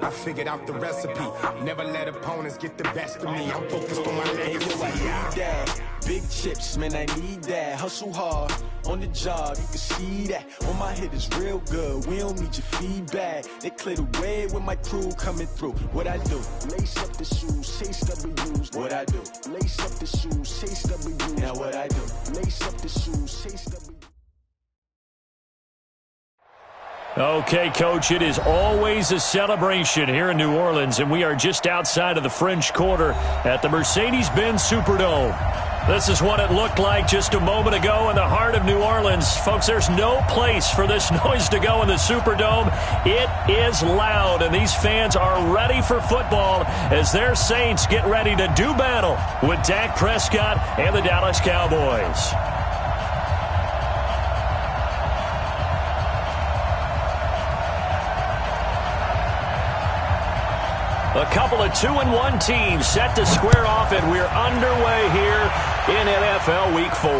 I figured out the recipe. Never let opponents get the best of me. I'm focused on my legacy. I need that. Big chips, man, I need that. Hustle hard on the job, you can see that. On my head is real good. We don't need your feedback. They clear the way with my crew coming through. What I do? Lace up the shoes, chase W's. What I do? Lace up the shoes, chase W's. Now what I do? Lace up the shoes, chase W's. Okay, Coach, it is always a celebration here in New Orleans, and we are just outside of the French Quarter at the Mercedes-Benz Superdome. This is what it looked like just a moment ago in the heart of New Orleans. Folks, there's no place for this noise to go in the Superdome. It is loud, and these fans are ready for football as their Saints get ready to do battle with Dak Prescott and the Dallas Cowboys. A couple of 2-1 teams set to square off, and we're underway here in NFL Week 4.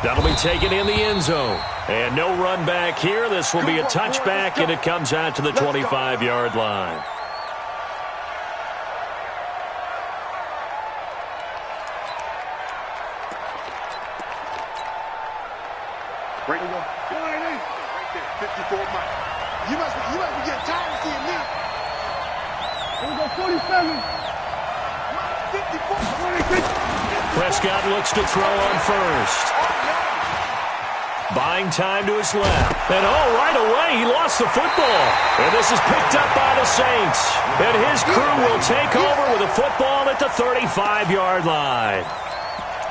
That'll be taken in the end zone. And no run back here. This will be a touchback, and it comes out to the 25-yard line. Right there, 54 miles. You must be getting tired of seeing me. Here we go, 47. Prescott looks to throw on first. Buying time to his left. And right away, he lost the football. And this is picked up by the Saints. And his crew will take over with a football at the 35-yard line.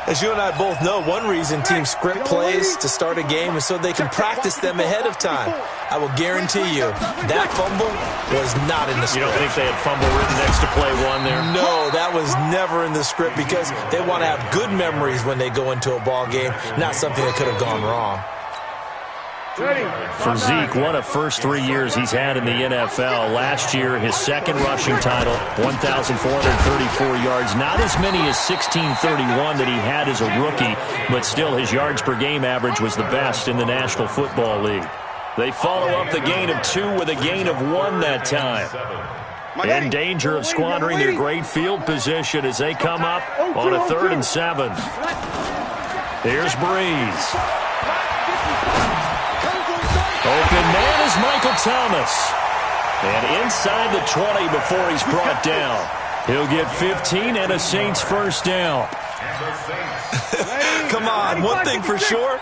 As you and I both know, one reason teams script plays to start a game is so they can practice them ahead of time. I will guarantee you that fumble was not in the script. You don't think they had fumble written next to play one there? No, that was never in the script because they want to have good memories when they go into a ball game, not something that could have gone wrong. For Zeke, what a first 3 years he's had in the NFL. Last year, his second rushing title, 1,434 yards. Not as many as 1,631 that he had as a rookie, but still his yards per game average was the best in the National Football League. They follow up the gain of 2 with a gain of 1 that time. In danger of squandering their great field position as they come up on a 3rd and 7. Here's Breeze. Open man is Michael Thomas. And inside the 20 before he's brought down. He'll get 15 and a Saints first down. Come on, one thing for sure.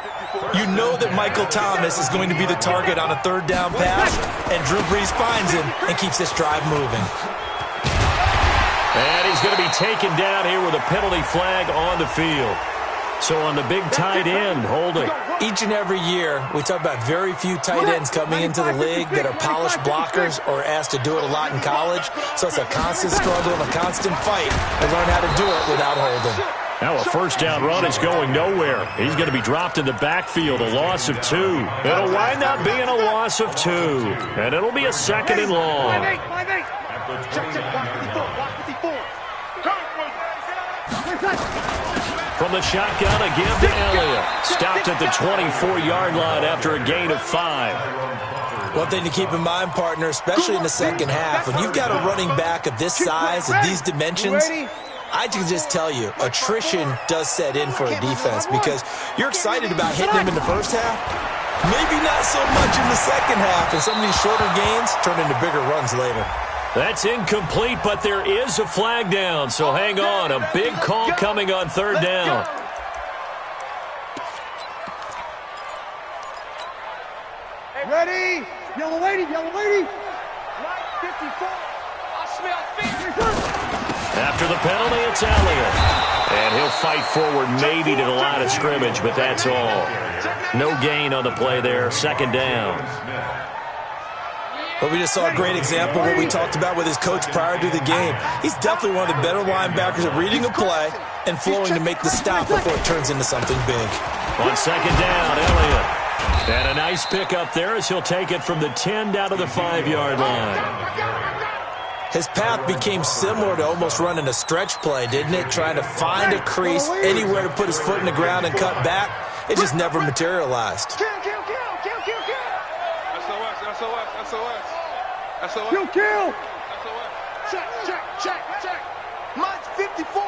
You know that Michael Thomas is going to be the target on a 3rd down pass, and Drew Brees finds him and keeps this drive moving. And he's going to be taken down here with a penalty flag on the field. So on the big tight end, holding. Each and every year, we talk about very few tight ends coming into the league that are polished blockers or asked to do it a lot in college. So it's a constant struggle and a constant fight to learn how to do it without holding. Now a first down run is going nowhere. He's going to be dropped in the backfield, a loss of 2. It'll wind up being a loss of 2. And it'll be a 2nd and long. From the shotgun, a give to Elliott. Stopped at the 24-yard line after a gain of 5. One thing to keep in mind, partner, especially in the second half, when you've got a running back of this size and these dimensions, I can just tell you, attrition does set in for a defense because you're excited about hitting him in the first half. Maybe not so much in the second half, and some of these shorter gains turn into bigger runs later. That's incomplete, but there is a flag down, so hang on. A big call coming on 3rd down. Ready? Yellow lady, yellow lady. 54. I smell fear. After the penalty, it's Elliott. And he'll fight forward maybe to the line of scrimmage, but that's all. No gain on the play there. 2nd down. But we just saw a great example of what we talked about with his coach prior to the game. He's definitely one of the better linebackers at reading a play and flowing to make the stop before it turns into something big. On 2nd down, Elliott. And a nice pickup there as he'll take it from the 10 down to the 5-yard line. His path became similar to almost running a stretch play, didn't it? Trying to find a crease, anywhere to put his foot in the ground and cut back. It just never materialized. Kill. Check. Mine's 54.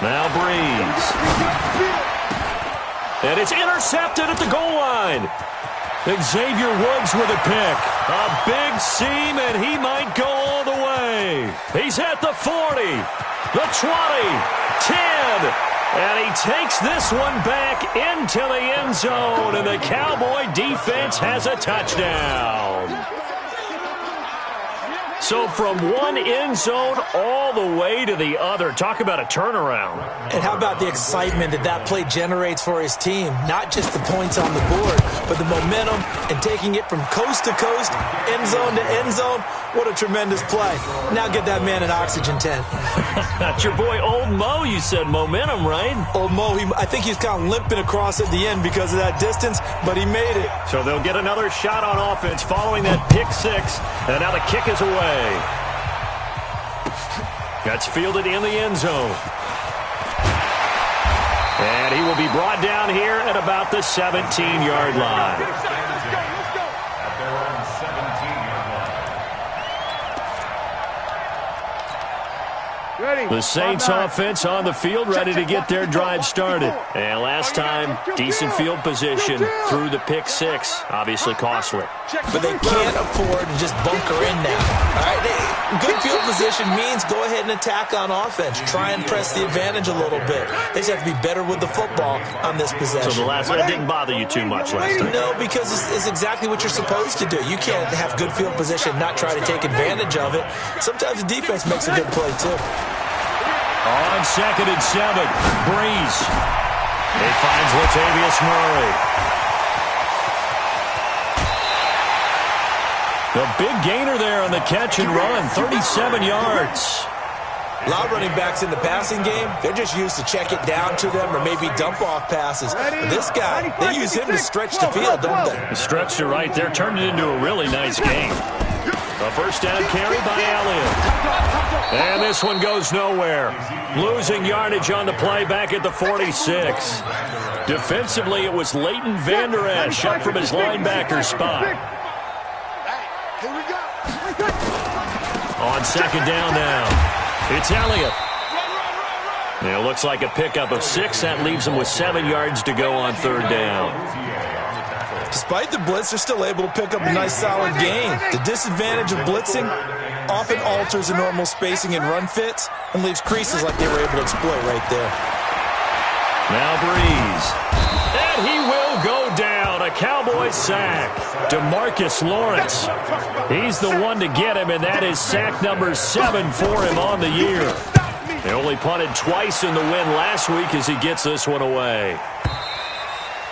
Now Breeze. And it's intercepted at the goal line. Xavier Woods with a pick. A big seam, and he might go all the way. He's at the 40, the 20, 10, and he takes this one back into the end zone, and the Cowboy defense has a touchdown. So from one end zone all the way to the other. Talk about a turnaround. And how about the excitement that play generates for his team? Not just the points on the board, but the momentum and taking it from coast to coast, end zone to end zone. What a tremendous play. Now get that man an oxygen tent. That's your boy Old Mo. You said momentum, right? Old Mo, I think he's kind of limping across at the end because of that distance, but he made it. So they'll get another shot on offense following that pick six, and now the kick is away. That's fielded in the end zone. And he will be brought down here at about the 17-yard line. The Saints offense on the field, ready to get their drive started. And last time, decent field position through the pick six. Obviously costly. But they can't afford to just bunker in now. All right, good field position means go ahead and attack on offense. Try and press the advantage a little bit. They just have to be better with the football on this possession. So the last one didn't bother you too much last time? No, because it's exactly what you're supposed to do. You can't have good field position, not try to take advantage of it. Sometimes the defense makes a good play, too. On 2nd and 7, Breeze. He finds Latavius Murray. The big gainer there on the catch and run, 37 yards. A lot of running backs in the passing game, they're just used to check it down to them or maybe dump-off passes. But this guy, they use him to stretch the field, don't they? The stretch to right there turned it into a really nice game. A first down carry by Elliott. And this one goes nowhere. Losing yardage on the play back at the 46. Defensively, it was Leighton Vander Esch up from his linebacker spot. Here we go. On 2nd down now, it's Elliott. And it looks like a pickup of 6. That leaves him with 7 yards to go on 3rd down. Despite the blitz, they're still able to pick up a nice solid gain. The disadvantage of blitzing often alters the normal spacing and run fits and leaves creases like they were able to exploit right there. Now Breeze. And he will go down. A Cowboy sack. DeMarcus Lawrence. He's the one to get him, and that is sack number 7 for him on the year. He only punted twice in the win last week as he gets this one away.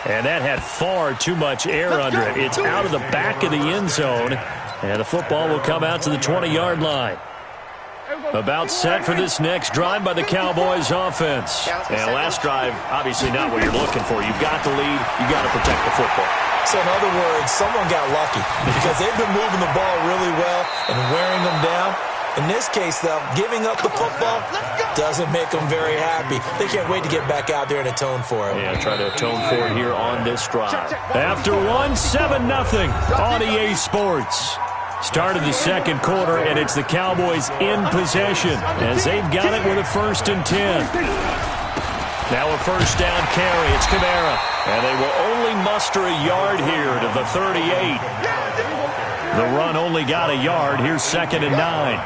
And that had far too much air under it. It's out of the back of the end zone. And the football will come out to the 20-yard line. About set for this next drive by the Cowboys offense. And last drive, obviously not what you're looking for. You've got the lead. You've got to protect the football. So in other words, someone got lucky because they've been moving the ball really well and wearing them down. In this case, though, giving up the football doesn't make them very happy. They can't wait to get back out there and atone for it. Yeah, try to atone for it here on this drive. After 7-0 on EA Sports. Start of the second quarter, and it's the Cowboys in possession as they've got it with a 1st and 10. Now a first down carry. It's Kamara. And they will only muster a yard here to the 38. The run only got a yard. Here's 2nd and 9.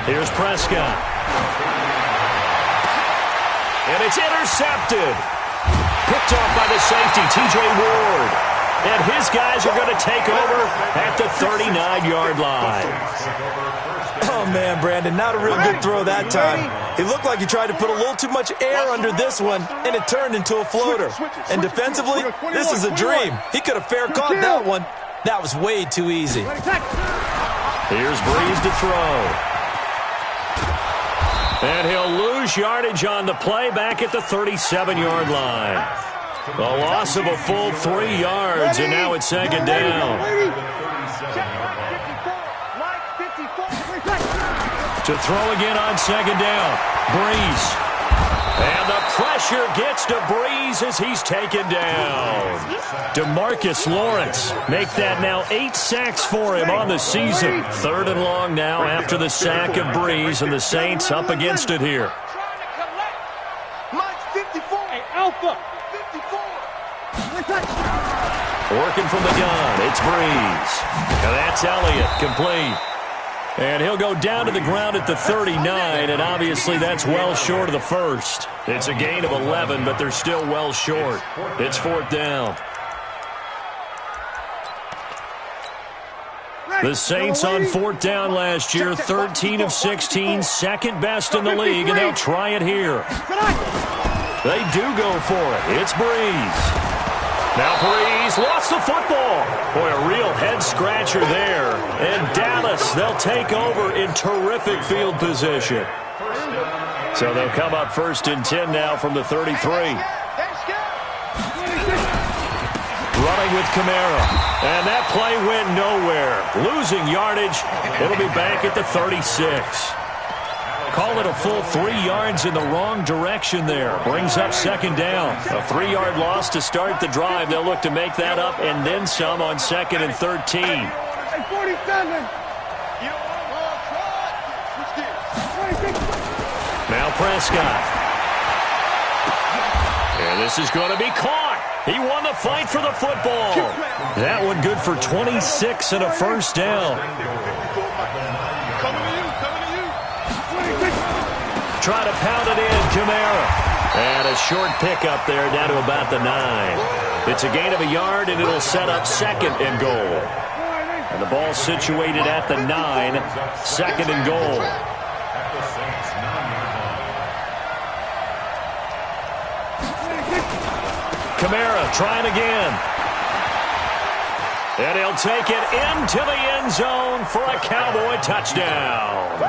Here's Prescott. And it's intercepted. Picked off by the safety, T.J. Ward. And his guys are going to take over at the 39-yard line. Oh, man, Brandon, not a real good throw that time. It looked like he tried to put a little too much air under this one, and it turned into a floater. And defensively, this is a dream. He could have fair caught that one. That was way too easy. Here's Breeze to throw. And he'll lose yardage on the play back at the 37-yard line. A loss of a full 3 yards, and now it's 2nd down. To throw again on 2nd down. Breeze. And the pressure gets to Breeze as he's taken down. DeMarcus Lawrence make that now 8 sacks for him on the season. 3rd and long now after the sack of Breeze, and the Saints up against it here. Working from the gun, it's Breeze. And that's Elliott, complete. And he'll go down to the ground at the 39, and obviously that's well short of the first. It's a gain of 11, but they're still well short. It's 4th down. The Saints on 4th down last year, 13 of 16, second best in the league, and they'll try it here. They do go for it. It's Breeze. Now Breeze lost the football. Boy, a real head-scratcher there. And Dallas, they'll take over in terrific field position. So they'll come up 1st and 10 now from the 33. Running with Kamara. And that play went nowhere. Losing yardage. It'll be back at the 36. Call it a full 3 yards in the wrong direction there. Brings up 2nd down. A 3-yard loss to start the drive. They'll look to make that up and then some on 2nd and 13. Now Prescott. And this is going to be caught. He won the fight for the football. That one good for 26 and a 1st down. Try to pound it in, Kamara. And a short pickup there down to about the 9. It's a gain of a yard, and it'll set up 2nd and goal. And the ball situated at the 9, 2nd and goal. Kamara trying again. And he'll take it into the end zone for a Cowboy touchdown.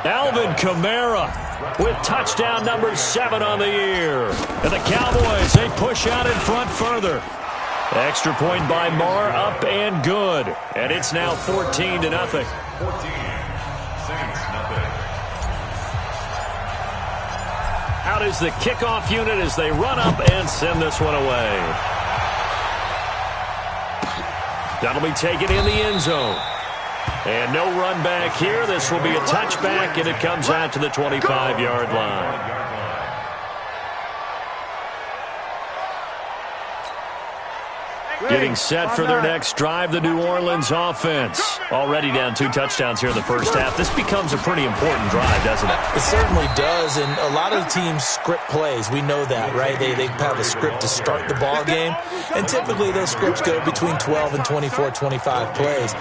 Alvin Kamara with touchdown number 7 on the year. And the Cowboys, they push out in front further. Extra point by Marr, up and good. And it's now 14-0. Out is the kickoff unit as they run up and send this one away. That'll be taken in the end zone. And no run back here. This will be a touchback, and it comes out to the 25-yard line. Getting set for their next drive, the New Orleans offense. Already down 2 touchdowns here in the first half. This becomes a pretty important drive, doesn't it? It certainly does, and a lot of the teams script plays. We know that, right? They have a script to start the ball game, and typically those scripts go between 12 and 24, 25 plays.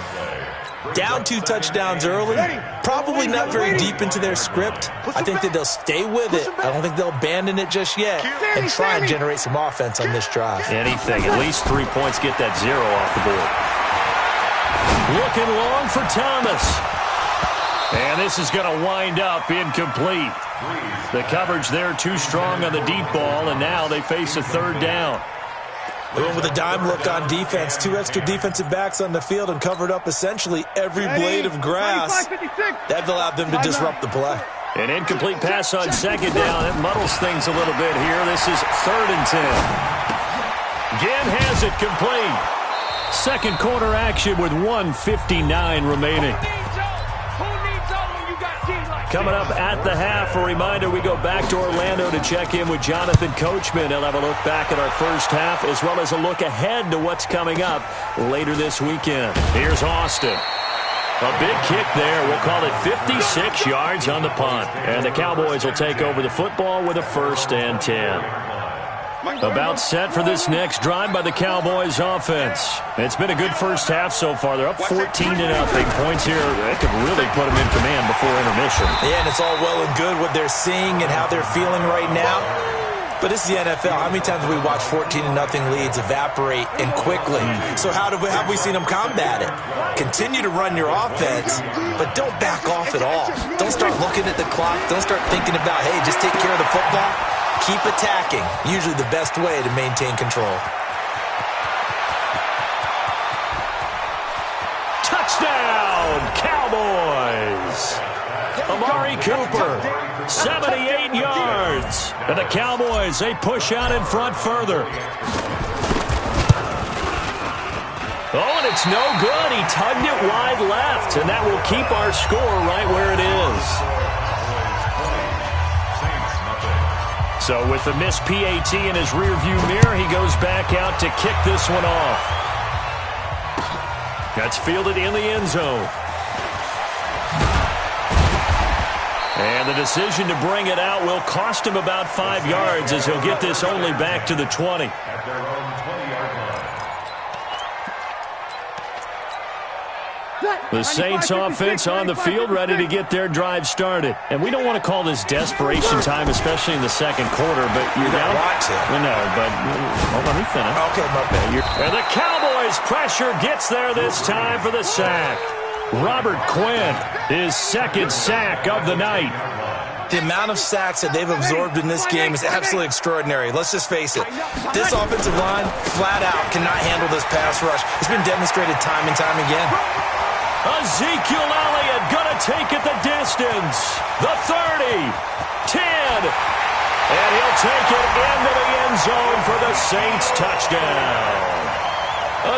Down 2 touchdowns early, probably not very deep into their script. I think that they'll stay with it. I don't think they'll abandon it just yet and try and generate some offense on this drive. Anything, at least 3 points, get that 0 off the board. Looking long for Thomas. And this is going to wind up incomplete. The coverage there too strong on the deep ball, and now they face a 3rd down. Going with a dime look on defense. 2 extra defensive backs on the field and covered up essentially every blade of grass. That allowed them to disrupt the play. An incomplete pass on 2nd down. It muddles things a little bit here. This is 3rd and 10. Ginn has it complete. Second quarter action with 1:59 remaining. Coming up at the half, a reminder, we go back to Orlando to check in with Jonathan Coachman. He'll have a look back at our first half as well as a look ahead to what's coming up later this weekend. Here's Austin. A big kick there. We'll call it 56 yards on the punt. And the Cowboys will take over the football with a 1st and 10. About set for this next drive by the Cowboys offense. It's been a good first half so far. They're up 14-0. Points here, that could really put them in command before intermission. Yeah, and it's all well and good what they're seeing and how they're feeling right now. But it's the NFL. How many times have we watched 14-0 leads evaporate and quickly? So how have we seen them combat it? Continue to run your offense, but don't back off at all. Don't start looking at the clock. Don't start thinking about, hey, just take care of the football. Keep attacking. Usually the best way to maintain control. Touchdown, Cowboys! Amari Cooper 78 yards. And the Cowboys, they push out in front further. Oh, and it's no good. He tugged it wide left, and that will keep our score right where it is. So with the missed PAT in his rearview mirror, he goes back out to kick this one off. That's fielded in the end zone. And the decision to bring it out will cost him about 5 yards as he'll get this only back to the 20. The Saints offense on the field ready to get their drive started. And we don't want to call this desperation time, especially in the second quarter, but you're down. No, but hold on, let me finish. Okay, my bad. And the Cowboys pressure gets there this time for the sack. Robert Quinn, his second sack of the night. The amount of sacks that they've absorbed in this game is absolutely extraordinary. Let's just face it. This offensive line, flat out, cannot handle this pass rush. It's been demonstrated time and time again. Ezekiel Elliott gonna take it the distance. The 30, 10, and he'll take it into the end zone for the Saints touchdown.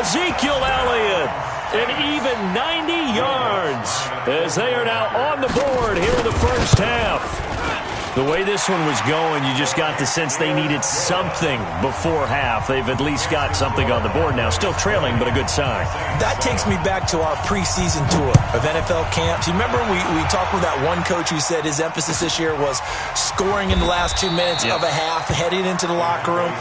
Ezekiel Elliott, an even 90 yards as they are now on the board here in the first half. The way this one was going, you just got the sense they needed something before half. They've at least got something on the board now. Still trailing, but a good sign. That takes me back to our preseason tour of NFL camps. You remember we talked with that one coach who said his emphasis this year was scoring in the last 2 minutes of a half, heading into the locker room.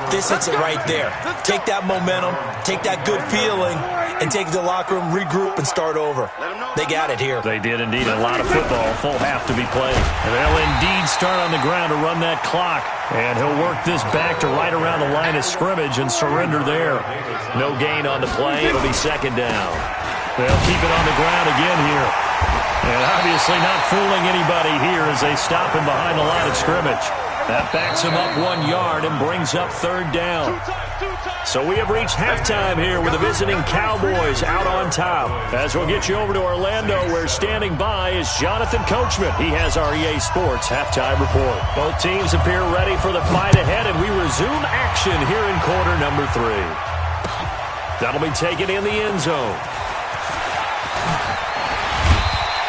This hits it right there. Take that momentum, take that good feeling, and take it to the locker room, regroup, and start over. They got it here. They did indeed. A lot of football, full half to be played. And they'll indeed start on the ground to run that clock. And he'll work this back to right around the line of scrimmage and surrender there. No gain on the play. It'll be second down. They'll keep it on the ground again here. And obviously not fooling anybody here as they stop him behind the line of scrimmage. That backs him up 1 yard and brings up third down. So we have reached halftime here with the visiting Cowboys out on top. As we'll get you over to Orlando, where standing by is Jonathan Coachman. He has our EA Sports halftime report. Both teams appear ready for the fight ahead, and we resume action here in quarter number 3. That'll be taken in the end zone.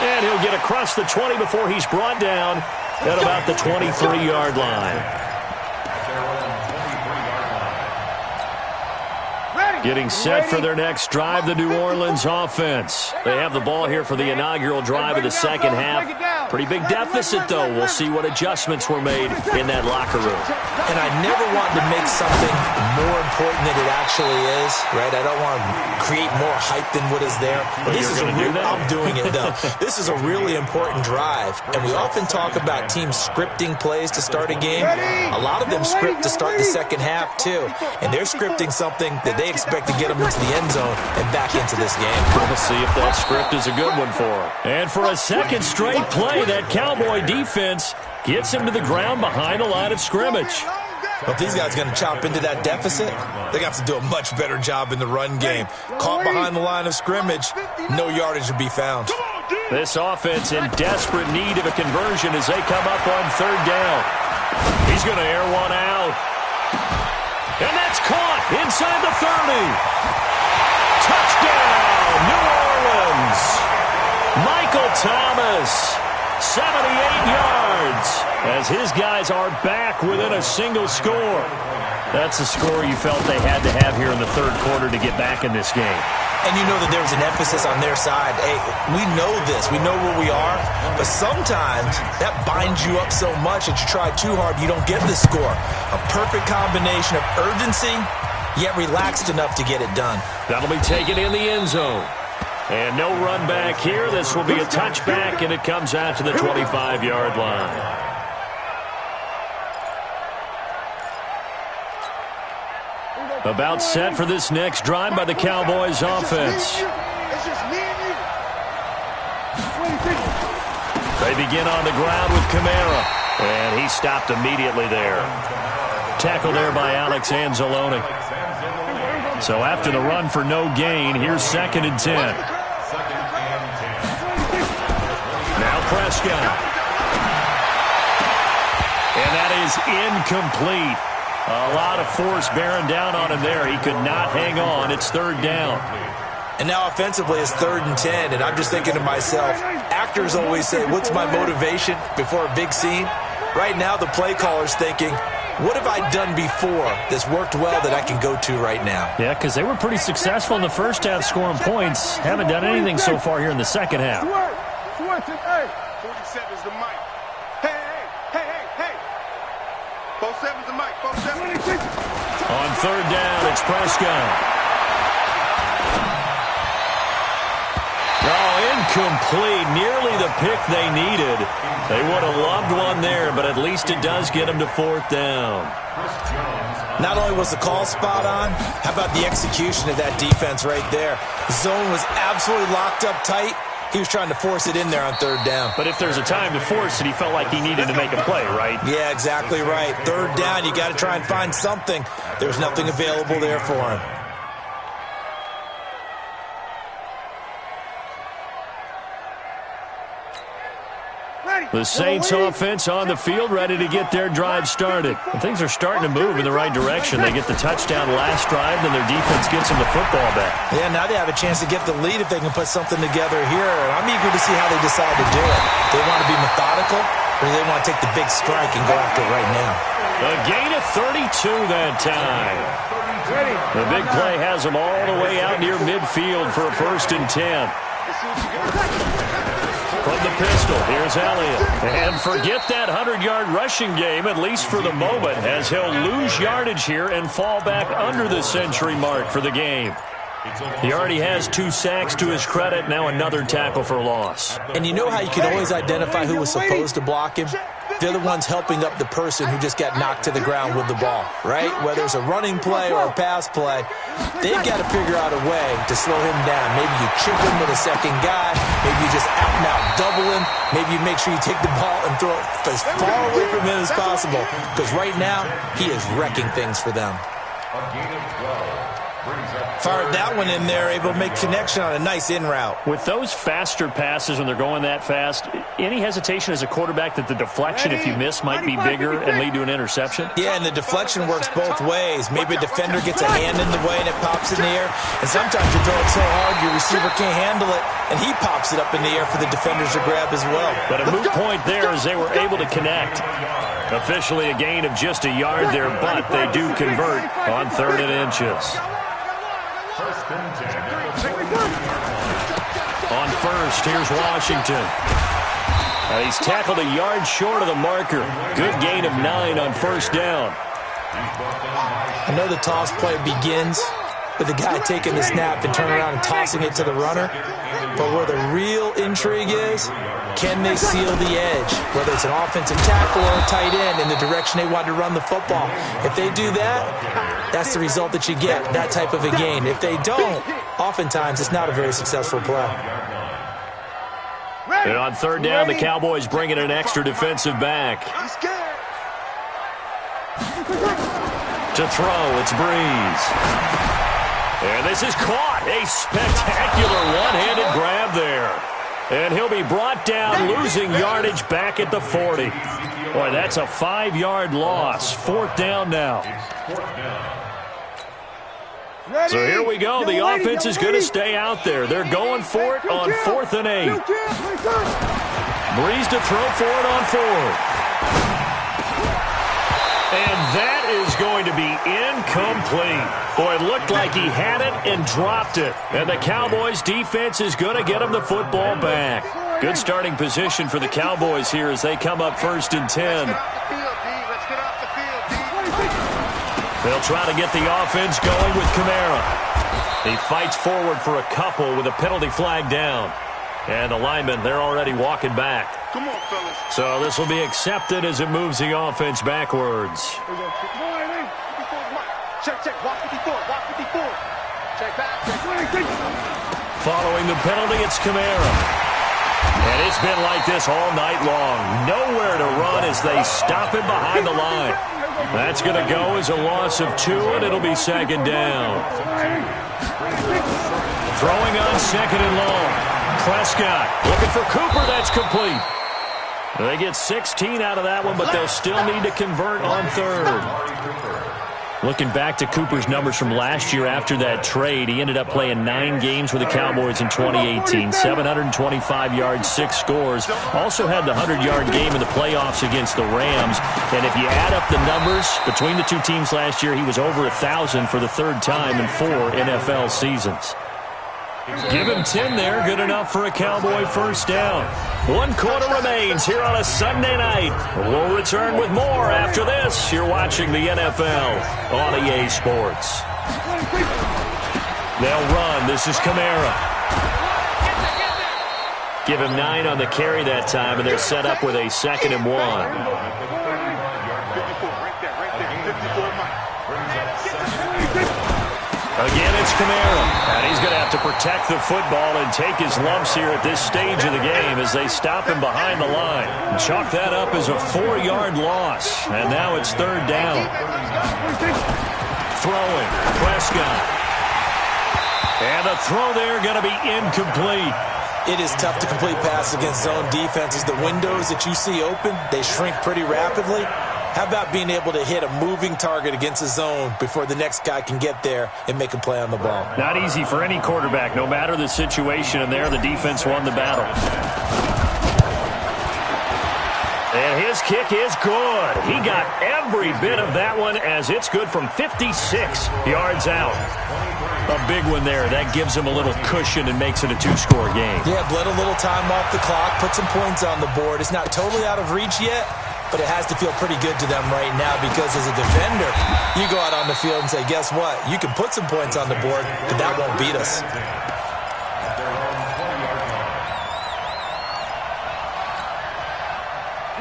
And he'll get across the 20 before he's brought down at about the 23-yard line. Getting set for their next drive, the New Orleans offense. They have the ball here for the inaugural drive of the second half. Pretty big deficit, though. We'll see what adjustments were made in that locker room. And I never want to make something more important than it actually is, right? I don't want to create more hype than what is there. But this is I'm doing it, though. This is a really important drive. And we often talk about teams scripting plays to start a game. A lot of them script to start the second half, too. And they're scripting something that they expect to get them into the end zone and back into this game. We'll see if that script is a good one for them. And for a second straight play, that Cowboy defense gets him to the ground behind the line of scrimmage. Well, if these guys are going to chop into that deficit, they got to do a much better job in the run game. Caught behind the line of scrimmage, no yardage to be found. This offense in desperate need of a conversion as they come up on third down. He's going to air one out. And that's caught inside the 30. Touchdown, New Orleans. Michael Thomas, 78 yards, as his guys are back within a single score. That's the score you felt they had to have here in the third quarter to get back in this game. And you know that there's an emphasis on their side. Hey, we know this. We know where we are. But sometimes that binds you up so much that you try too hard, you don't get the score. A perfect combination of urgency, yet relaxed enough to get it done. That'll be taken in the end zone. And no run back here. This will be a touchback, and it comes out to the 25-yard line. About set for this next drive by the Cowboys offense. They begin on the ground with Kamara, and he stopped immediately there. Tackle there by Alex Anzalone. So after the run for no gain, here's 2nd and 10. Now Prescott. And that is incomplete. A lot of force bearing down on him there. He could not hang on. It's third down. And now offensively it's 3rd and 10, and I'm just thinking to myself, actors always say, what's my motivation before a big scene? Right now the play caller's thinking, what have I done before that's worked well that I can go to right now? Yeah, because they were pretty successful in the first half scoring points. Haven't done anything so far here in the second half. 47's the mic. Hey. 47's the mic. 47. On third down, it's Prescott. Oh, incomplete. Nearly the pick they needed. They would have loved one there, but at least it does get them to 4th down. Not only was the call spot on, how about the execution of that defense right there? Zone was absolutely locked up tight. He was trying to force it in there on 3rd down. But if there's a time to force it, he felt like he needed to make a play, right? Yeah, exactly right. 3rd down, you got to try and find something. There's nothing available there for him. The Saints offense on the field, ready to get their drive started. And things are starting to move in the right direction. They get the touchdown last drive, then their defense gets them the football back. Yeah, now they have a chance to get the lead if they can put something together here. And I'm eager to see how they decide to do it. They want to be methodical, or do they want to take the big strike and go after it right now? A gain of 32 that time. The big play has them all the way out near midfield for a 1st and 10. From the pistol, here's Elliott. And forget that 100-yard rushing game, at least for the moment, as he'll lose yardage here and fall back under the century mark for the game. He already has 2 sacks to his credit, now another tackle for loss. And you know how you can always identify who was supposed to block him? They're the ones helping up the person who just got knocked to the ground with the ball, right? Whether it's a running play or a pass play, they've got to figure out a way to slow him down. Maybe you chip him with a second guy. Maybe you just out and out double him. Maybe you make sure you take the ball and throw it as far away from him as possible. Because right now, he is wrecking things for them. Fired that one in there, able to make connection on a nice in route. With those faster passes when they're going that fast, any hesitation as a quarterback that the deflection, if you miss, might be bigger and lead to an interception? Yeah, and the deflection works both ways. Maybe a defender gets a hand in the way and it pops in the air. And sometimes you throw it so hard your receiver can't handle it, and he pops it up in the air for the defenders to grab as well. But a moot point there as they were able to connect. Officially a gain of just a yard there, but they do convert on 3rd and inches. On 1st, here's Washington. He's tackled a yard short of the marker. Good gain of 9 on 1st down. I know the toss play begins with the guy taking the snap and turning around and tossing it to the runner. But where the real intrigue is, can they seal the edge? Whether it's an offensive tackle or a tight end in the direction they want to run the football. If they do that, that's the result that you get, that type of a gain. If they don't, oftentimes it's not a very successful play. And on 3rd down, the Cowboys bring in an extra defensive back. To throw, it's Breeze. And this is caught. A spectacular one-handed grab there. And he'll be brought down, losing yardage back at the 40. Boy, that's a 5-yard loss. 4th down now. So here we go. The offense is going to stay out there. They're going for it on 4th and 8. Breeze to throw for it on 4th. And that is going to be incomplete. Boy, it looked like he had it and dropped it. And the Cowboys' defense is going to get him the football back. Good starting position for the Cowboys here as they come up 1st and 10. They'll try to get the offense going with Kamara. He fights forward for a couple with a penalty flag down. And the linemen, they're already walking back. Come on, fellas. So this will be accepted as it moves the offense backwards. Check, walk 54, walk 54. Check back, Following the penalty, it's Kamara. And it's been like this all night long. Nowhere to run as they stop him behind the line. That's going to go as a loss of 2, and it'll be 2nd down. Throwing on 2nd and long. Prescott looking for Cooper. That's complete. They get 16 out of that one, but they'll still need to convert on third. Looking back to Cooper's numbers from last year after that trade, he ended up playing 9 games with the Cowboys in 2018, 725 yards, 6 scores. Also had the 100-yard game in the playoffs against the Rams. And if you add up the numbers between the two teams last year, he was over 1,000 for the third time in 4 NFL seasons. Give him 10 there. Good enough for a Cowboy first down. 1 quarter remains here on a Sunday night. We'll return with more after this. You're watching the NFL on EA Sports. They'll run. This is Kamara. Give him 9 on the carry that time, and they're set up with a 2nd and 1. Again, it's Kamara, and he's going to have to protect the football and take his lumps here at this stage of the game as they stop him behind the line. Chalk that up as a 4-yard loss, and now it's 3rd down. Throwing, Prescott. And the throw there going to be incomplete. It is tough to complete passes against zone defenses. The windows that you see open, they shrink pretty rapidly. How about being able to hit a moving target against a zone before the next guy can get there and make a play on the ball? Not easy for any quarterback, no matter the situation, and there the defense won the battle. And his kick is good. He got every bit of that one as it's good from 56 yards out. A big one there. That gives him a little cushion and makes it a 2-score game. Yeah, bled a little time off the clock, put some points on the board. It's not totally out of reach yet, but it has to feel pretty good to them right now because as a defender, you go out on the field and say, guess what? You can put some points on the board, but that won't beat us.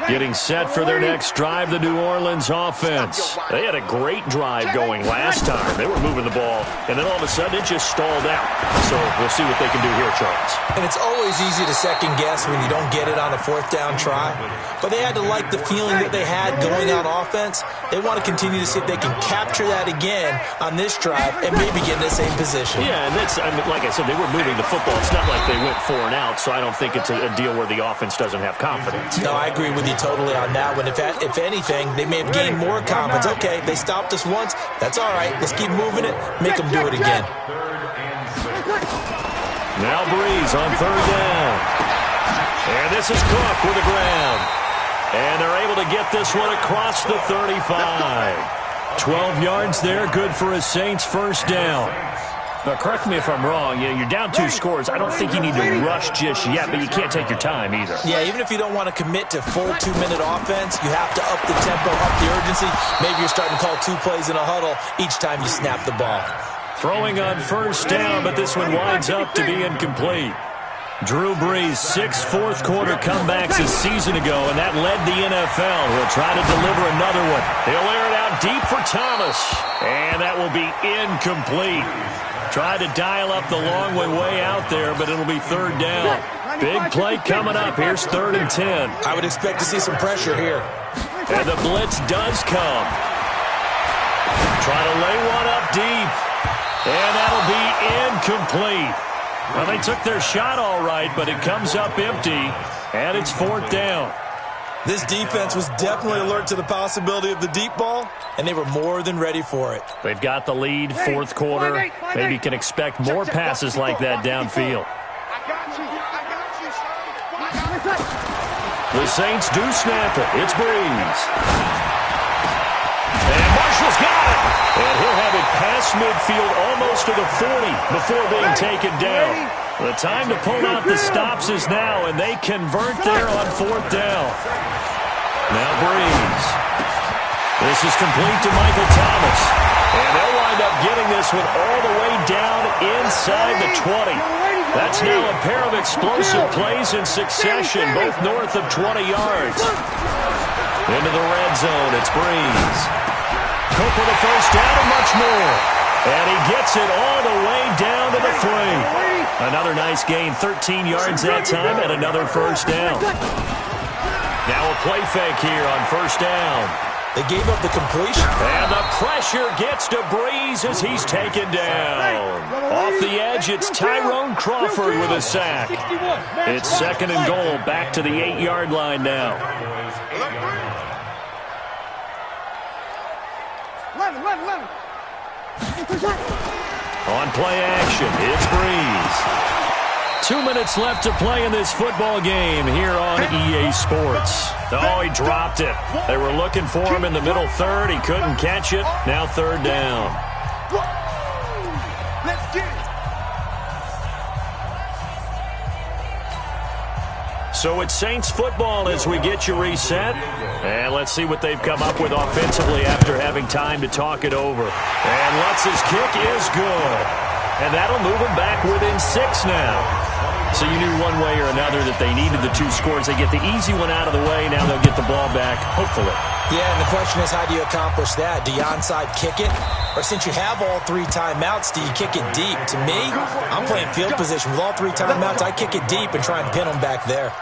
Getting set for their next drive, the New Orleans offense. They had a great drive going last time. They were moving the ball, and then all of a sudden it just stalled out. So we'll see what they can do here, Charles. And it's always easy to second guess when you don't get it on a 4th down try. But they had to like the feeling that they had going on offense. They want to continue to see if they can capture that again on this drive and maybe get in the same position. Yeah, and that's, I mean, like I said, they were moving the football. It's not like they went 4 and out, so I don't think it's a deal where the offense doesn't have confidence. No, I agree with you totally on that one. If anything, they may have gained more confidence. Okay, they stopped us once. That's all right. Let's keep moving it. Make them do it again. Now Breeze on 3rd down. And this is Cook with the ground. And they're able to get this one across the 35. 12 yards there. Good for a Saints first down. Now, correct me if I'm wrong. You're down 2 scores. I don't think you need to rush just yet, but you can't take your time either. Yeah, even if you don't want to commit to full 2-minute offense, you have to up the tempo, up the urgency. Maybe you're starting to call 2 plays in a huddle each time you snap the ball. Throwing on first down, but this one winds up to be incomplete. Drew Brees, 6 fourth-quarter comebacks a season ago, and that led the NFL. He'll try to deliver another one. He'll air it out deep for Thomas, and that will be incomplete. Tried to dial up the long one way out there, but it'll be 3rd down. Big play coming up. Here's 3rd and 10. I would expect to see some pressure here. And the blitz does come. Try to lay one up deep. And that'll be incomplete. Well, they took their shot all right, but it comes up empty. And it's 4th down. This defense was definitely alert to the possibility of the deep ball, and they were more than ready for it. They've got the lead, 4th quarter. Maybe can expect more passes like that downfield. The Saints do snap it. It's Breeze. And Marshall's got it. And he'll have it past midfield almost to the 40 before being taken down. The time to pull out the stops is now, and they convert there on 4th down. Now Breeze. This is complete to Michael Thomas. And they'll wind up getting this one all the way down inside the 20. That's now a pair of explosive plays in succession, both north of 20 yards. Into the red zone, it's Breeze. Cook with a first down and much more. And he gets it all the way down to the 3. Another nice gain, 13 yards that time, and another first down. Now a play fake here on first down. They gave up the completion. And the pressure gets to Breeze as he's taken down. Off the edge, it's Tyrone Crawford with a sack. It's 2nd and goal, back to the 8-yard line now. On play action, it's Breeze. 2 minutes left to play in this football game here on EA Sports. Oh, he dropped it. They were looking for him in the middle third. He couldn't catch it. Now 3rd down. Let's get it. So it's Saints football as we get you reset. And let's see what they've come up with offensively after having time to talk it over. And Lutz's kick is good. And that'll move them back within 6 now. So you knew one way or another that they needed the 2 scores. They get the easy one out of the way. Now they'll get the ball back, hopefully. Yeah, and the question is, how do you accomplish that? Do you onside kick it? Or since you have all 3 timeouts, do you kick it deep? To me, I'm playing field position. With all 3 timeouts, I kick it deep and try and pin them back there.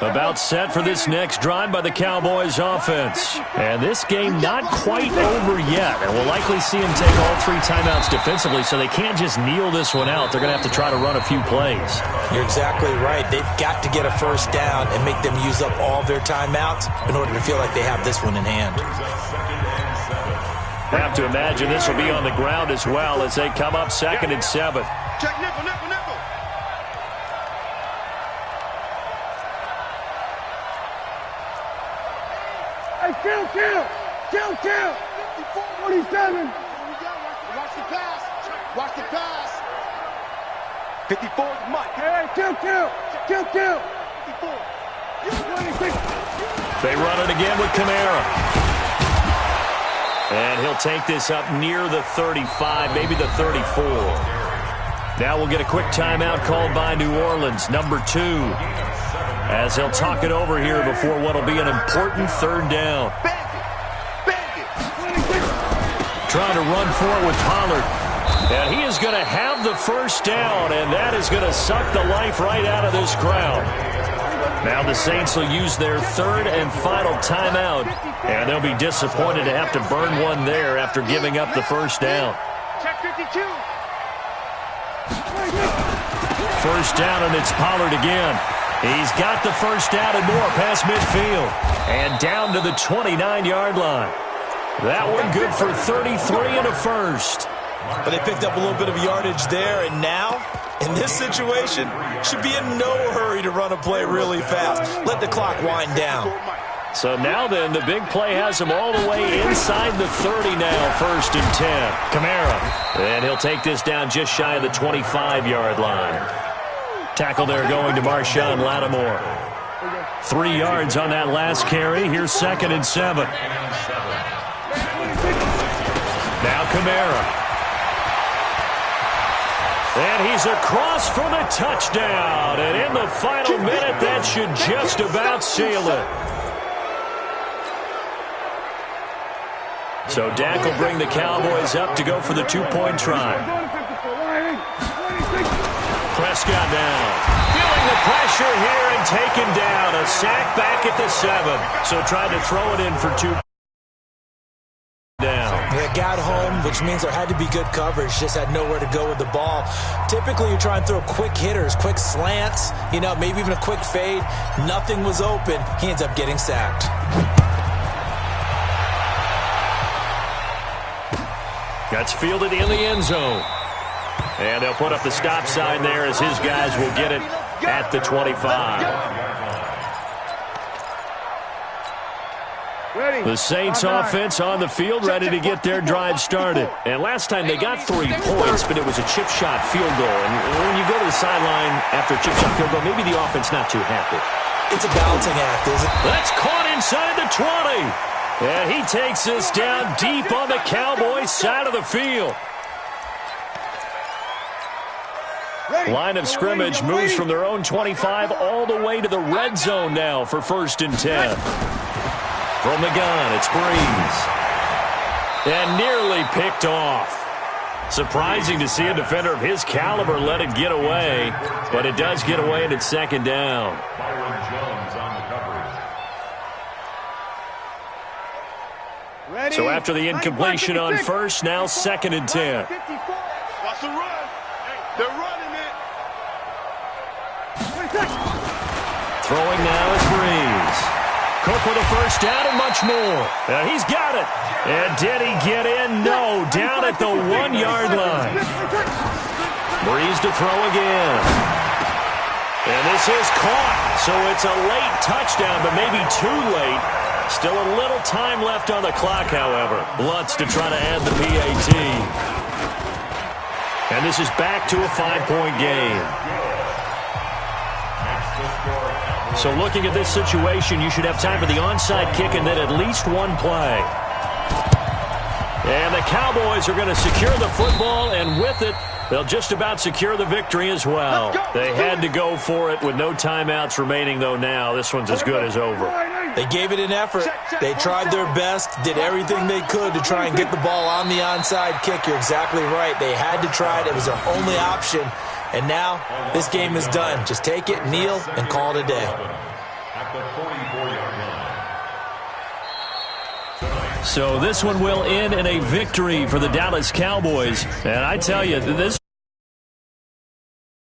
About set for this next drive by the Cowboys offense. And this game not quite over yet. And we'll likely see them take all 3 timeouts defensively, so they can't just kneel this one out. They're going to have to try to run a few plays. You're exactly right. They've got to get a first down and make them use up all their timeouts in order to feel like they have this one in hand. Have to imagine this will be on the ground as well as they come up 2nd and 7. Check nickel, nickel, nickel. Hey, kill. 47. Watch the pass. Watch the pass. 54 is Mike. Hey, kill. 54. 26. They run it again with Kamara. And he'll take this up near the 35, maybe the 34. Now we'll get a quick timeout called by New Orleans, number 2. As they'll talk it over here before what will be an important 3rd down. Trying to run for it with Pollard. And he is going to have the first down, and that is going to suck the life right out of this crowd. Now the Saints will use their 3rd and final timeout, and they'll be disappointed to have to burn one there after giving up the first down. Check 52. First down, and it's Pollard again. He's got the first down and more past midfield. And down to the 29-yard line. That one good for 33 and a first. But they picked up a little bit of yardage there, and now, in this situation, should be in no hurry to run a play really fast. Let the clock wind down. So now then, the big play has him all the way inside the 30 now, 1st and 10. Kamara. And he'll take this down just shy of the 25-yard line. Tackle there going to Marshawn Lattimore. 3 yards on that last carry. Here's 2nd and 7. Now Kamara. And he's across for the touchdown. And in the final minute, that should just about seal it. So Dak will bring the Cowboys up to go for the 2-point try. Prescott now. Feeling the pressure here and taken down. A sack back at the 7. So trying to throw it in for 2 down. They got home, which means there had to be good coverage. Just had nowhere to go with the ball. Typically, you try and throw quick hitters, quick slants, maybe even a quick fade. Nothing was open. He ends up getting sacked. That's fielded in the end zone. And they'll put up the stop sign there as his guys will get it at the 25. The Saints offense on the field, ready to get their drive started. And last time they got 3 points, but it was a chip shot field goal. And when you go to the sideline after a chip shot field goal, maybe the offense not too happy. It's a balancing act, isn't it? That's caught inside the 20. And he takes this down deep on the Cowboys side of the field. Line of scrimmage moves from their own 25 all the way to the red zone now for 1st and 10. From the gun, it's Breeze. And nearly picked off. Surprising to see a defender of his caliber let it get away, but it does get away and it's second down. So after the incompletion on first, now 2nd and 10. Watch the run. They're running it. Throwing now is Breeze. Cook with a first down and much more. He's got it. And did he get in? No, down at the 1-yard line. Breeze to throw again. And this is caught. So it's a late touchdown, but maybe too late. Still a little time left on the clock, however. Lutz to try to add the PAT. And this is back to a 5-point game. So looking at this situation, you should have time for the onside kick and then at least one play. And the Cowboys are going to secure the football, and with it, they'll just about secure the victory as well. They had to go for it with no timeouts remaining, though now. This one's as good as over. They gave it an effort. They tried their best, did everything they could to try and get the ball on the onside kick. You're exactly right. They had to try it. It was their only option. And now this game is done. Just take it, kneel, and call it a day. So this one will end in a victory for the Dallas Cowboys. And I tell you, this